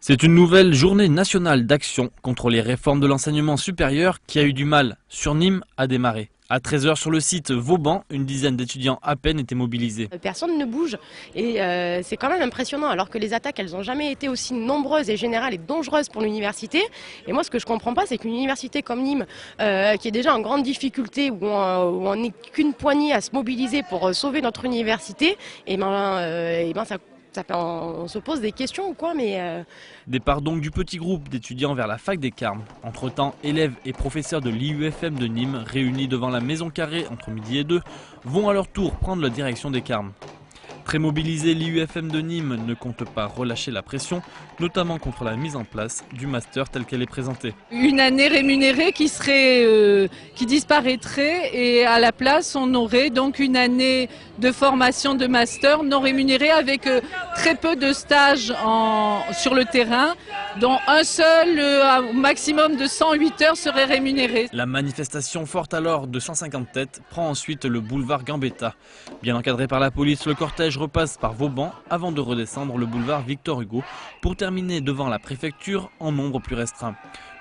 C'est une nouvelle journée nationale d'action contre les réformes de l'enseignement supérieur qui a eu du mal, sur Nîmes, à démarrer. À 13 h sur le site Vauban, une dizaine d'étudiants à peine étaient mobilisés. Personne ne bouge et c'est quand même impressionnant alors que les attaques elles n'ont jamais été aussi nombreuses et générales et dangereuses pour l'université. Et moi ce que je comprends pas c'est qu'une université comme Nîmes qui est déjà en grande difficulté où on n'est qu'une poignée à se mobiliser pour sauver notre université, on se pose des questions ou quoi, mais... Départ donc du petit groupe d'étudiants vers la fac des Carmes. Entre-temps, élèves et professeurs de l'IUFM de Nîmes, réunis devant la Maison Carrée entre midi et 2, vont à leur tour prendre la direction des Carmes. Très mobilisé, l'IUFM de Nîmes ne compte pas relâcher la pression, notamment contre la mise en place du master tel qu'elle est présentée. Une année rémunérée qui disparaîtrait et à la place on aurait donc une année de formation de master non rémunérée avec très peu de stages sur le terrain, dont un seul au maximum de 108 heures serait rémunéré. La manifestation forte alors de 150 têtes prend ensuite le boulevard Gambetta. Bien encadré par la police, le cortège repasse par Vauban avant de redescendre le boulevard Victor Hugo pour terminer devant la préfecture en nombre plus restreint.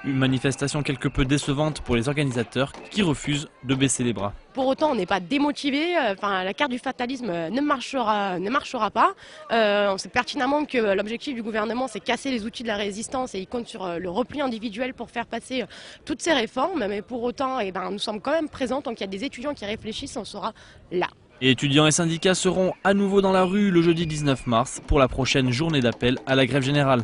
Une manifestation quelque peu décevante pour les organisateurs qui refusent de baisser les bras. Pour autant, on n'est pas démotivé. La carte du fatalisme ne marchera pas. On sait pertinemment que l'objectif du gouvernement, c'est casser les outils de la résistance et il compte sur le repli individuel pour faire passer toutes ces réformes. Mais pour autant, nous sommes quand même présents. Tant qu'il y a des étudiants qui réfléchissent, on sera là. Et étudiants et syndicats seront à nouveau dans la rue le jeudi 19 mars pour la prochaine journée d'appel à la grève générale.